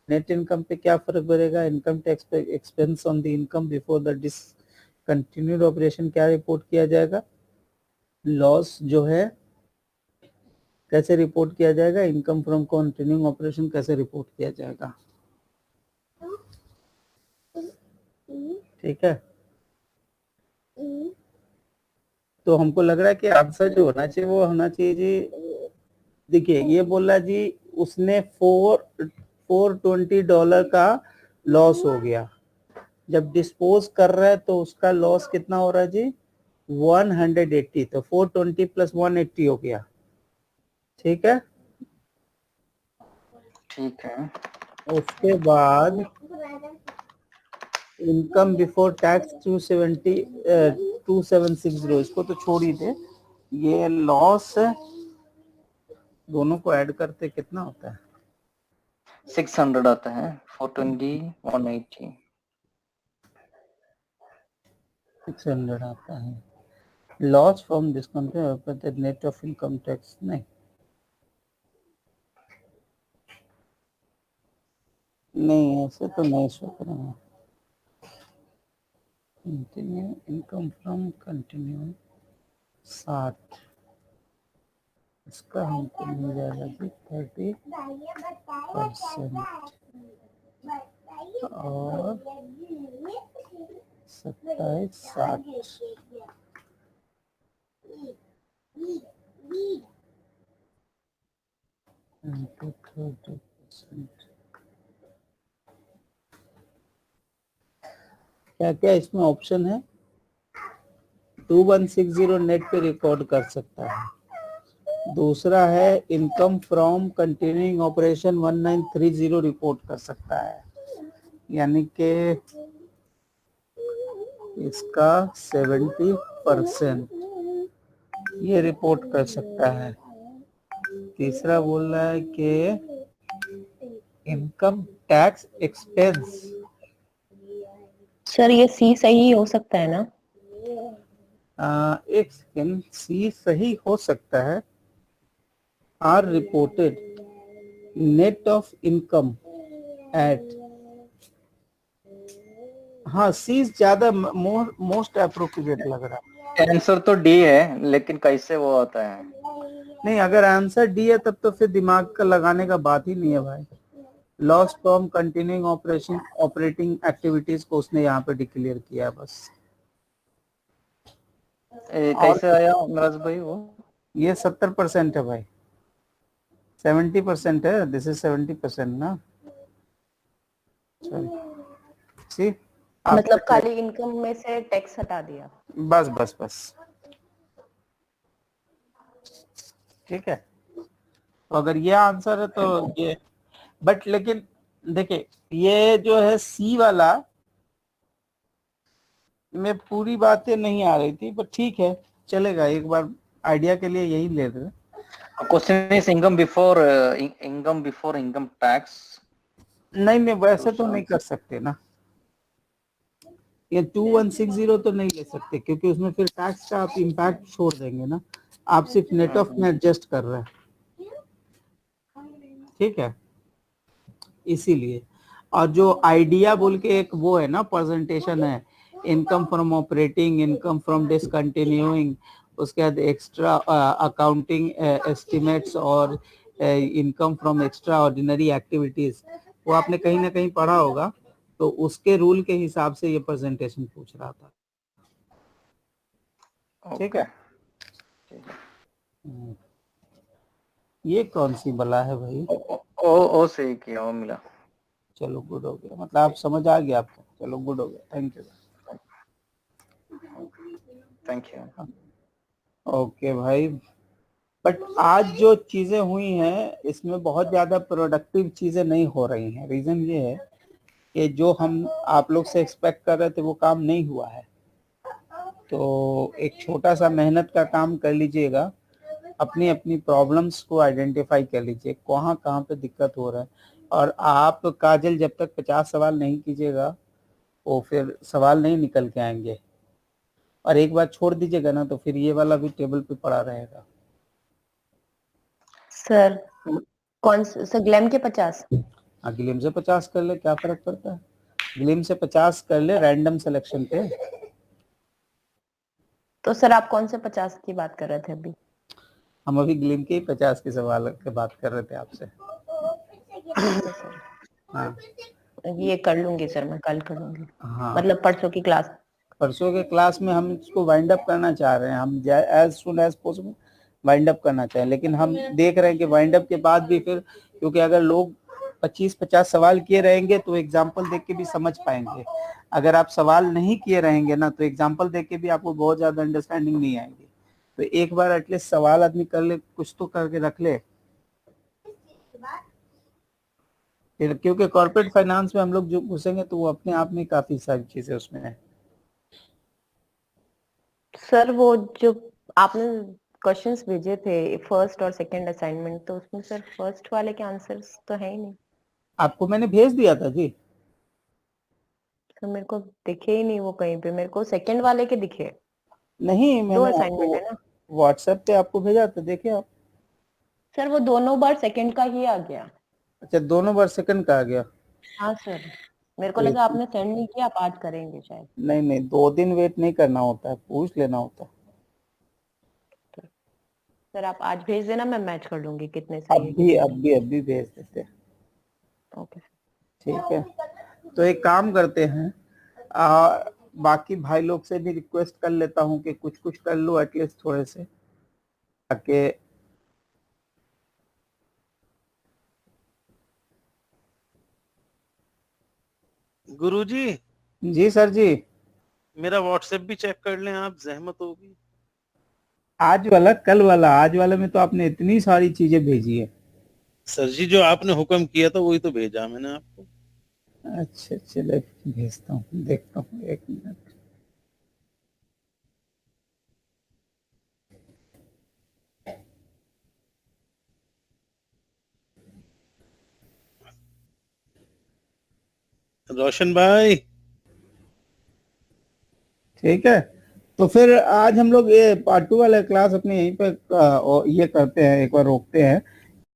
Net income पे क्या फर्क पड़ेगा? इनकम टैक्स पे expense on the income before the discontinued operation क्या रिपोर्ट किया जाएगा? लॉस जो है कैसे रिपोर्ट किया जाएगा? इनकम फ्रॉम कंटिन्यूइंग ऑपरेशन कैसे रिपोर्ट किया जाएगा? ठीक है, तो हमको लग रहा है कि आंसर जो होना चाहिए वो होना चाहिए जी। देखिए ये बोल रहा जी उसने $420 का लॉस हो गया, जब डिस्पोज कर रहा है तो उसका लॉस कितना हो रहा है जी? 180, तो 420 प्लस 180 हो गया। ठीक है, ठीक है। उसके बाद इनकम बिफोर टैक्स 2760, इसको तो छोड़ ही दे। ये लॉस दोनों को ऐड करते कितना होता है? 600 आता है। 420 180 600 आता है। Loss from discount net of income tax नहीं ऐसे तो नहीं सोच रहे हैं। कंटिन्यू इनकम फ्रॉम कंटिन्यू 60, इसका हमको मिल जाएगा जी 30% और 2760 into 30%। क्या क्या इसमें ऑप्शन है? 2160 नेट पे रिकॉर्ड कर सकता है। दूसरा है income from continuing operation 1930 report कर सकता है, यानी कि इसका 70% ये रिपोर्ट कर सकता है। तीसरा बोल रहा है कि इनकम टैक्स एक्सपेंस, सर ये सी सही हो सकता है ना? एक सेकेंड, सी सही हो सकता है। Are reported net of income at, हाँ सी ज्यादा मोस्ट अप्रोप्रिएट लग रहा है। आंसर तो डी है, लेकिन कैसे वो आता है? नहीं, अगर आंसर डी है तब तो फिर दिमाग का लगाने का बात ही नहीं है भाई। Loss from continuing operation operating activities को उसने यहाँ पे डिक्लेयर किया है बस। कैसे आया नराज भाई वो? ये 70% है भाई, 70% है, दिस इज 70% ना। सी मतलब खाली इनकम में से टैक्स हटा दिया। बस बस बस, ठीक है। तो अगर ये आंसर है तो ये, बट लेकिन देखिए ये जो है सी वाला में पूरी बातें नहीं आ रही थी, पर ठीक है चलेगा, एक बार आइडिया के लिए यही ले रहे। Question is income before income tax. नहीं नहीं, वैसे तो नहीं कर सकते ना, ये 2160 तो नहीं ले सकते, क्योंकि उसमें फिर टैक्स का आप इम्पैक्ट छोड़ देंगे ना। आप सिर्फ नेट ऑफ में एडजस्ट कर रहे हैं, ठीक है, इसीलिए। और जो आइडिया बोल के एक वो है ना प्रेजेंटेशन है, income from operating, income from discontinuing, उसके बाद एक्स्ट्रा अकाउंटिंग एस्टिमेट्स और income from extra ordinary activities, वो आपने कहीं ना कहीं पढ़ा होगा, तो उसके रूल के हिसाब से ये प्रेजेंटेशन पूछ रहा था, ठीक है। ये कौन सी बला है भाई? ओ सही किया, वो मिला। चलो गुड हो गया, मतलब आप समझ आ गया आपको, चलो गुड हो गया, thank you. Thank you. Okay भाई, बट आज जो चीजें हुई हैं इसमें बहुत ज्यादा प्रोडक्टिव चीजें नहीं हो रही हैं। रीजन ये है कि जो हम आप लोग से एक्सपेक्ट कर रहे थे वो काम नहीं हुआ है। तो एक छोटा सा मेहनत का काम कर लीजिएगा, अपनी अपनी प्रॉब्लम्स को आइडेंटिफाई कर लीजिए कहाँ कहाँ पे दिक्कत हो रहा है। और आप काजल जब तक 50 सवाल नहीं कीजिएगा वो फिर सवाल नहीं निकल के आएंगे, और एक बार छोड़ दीजिएगा ना तो फिर ये वाला भी टेबल पे पड़ा रहेगा। सर कौन सा ग्लैम के 50? हाँ, ग्लिम से 50 कर ले, क्या फर्क पड़ता है, ग्लिम से 50 कर ले रैंडम सिलेक्शन पे। तो सर आप कौन से 50 की बात कर रहे थे अभी? हम अभी ग्लिम के ही 50 के सवाल की बात कर रहे थे आपसे। हाँ ये कर लूंगी सर, मैं कल कर लूंगी, हाँ, मतलब परसों की क्लास। परसों के क्लास में हम इसको वाइंड अप करना चाह रहे हैं, हम as soon as possible wind up करना चाहें, लेकिन हम देख रहे हैं कि वाइंड अप के बाद भी फिर, क्योंकि अगर लोग 25-50 सवाल किए रहेंगे तो एग्जाम्पल देख के भी समझ पाएंगे। अगर आप सवाल नहीं किए रहेंगे ना तो एग्जाम्पल देख के भी आपको बहुत ज्यादा अंडरस्टैंडिंग नहीं आएगी। तो एक बार एटलीस्ट सवाल आदमी कर ले, कुछ तो करके रख ले, फिर क्योंकि कॉर्पोरेट फाइनेंस में हम लोग जो घुसेंगे तो वो अपने आप में काफी सारी चीजें उसमें है। सर वो जो आपने क्वेश्चंस भेजे थे फर्स्ट और सेकंड असाइनमेंट, तो उसमें सर फर्स्ट वाले के आंसर्स तो है ही नहीं। आपको मैंने भेज दिया था जी। तो मेरे को दिखे ही नहीं वो कहीं पे, मेरे को सेकंड वाले के दिखे। नहीं, दो मैंने असाइनमेंट है ना व्हाट्सएप पे आपको भेजा था, देखिए आप। सर, वो दोनों बार सेकंड का ही आ गया। अच्छा, दोनों बार सेकंड का आ गया। हाँ सर, मेरे को लगा आपने सेंड नहीं किया, आप आज करेंगे शायद। नहीं नहीं, 2 दिन वेट नहीं करना होता है, पूछ लेना होता है। सर आप आज भेज देना, मैं मैच कर लूंगी कितने सही है। अभी भेज देते हैं। ओके ठीक है, तो एक काम करते हैं, बाकी भाई लोग से भी रिक्वेस्ट कर लेता हूँ कि कुछ कुछ कर लो एटलीस्ट थोड़े से, ताकि गुरुजी। जी सर जी। मेरा व्हाट्सएप भी चेक कर लें आप, जहमत होगी। आज वाला, कल वाला, आज वाले में तो आपने इतनी सारी चीजें भेजी है। सर जी जो आपने हुक्म किया था वही तो भेजा मैंने आपको। अच्छा चले भेजता हूँ, देखता हूँ, एक मिनट। रोशन भाई ठीक है, तो फिर आज हम लोग ये पार्ट 2 वाला क्लास अपने यहीं पे ये करते हैं, एक बार रोकते हैं।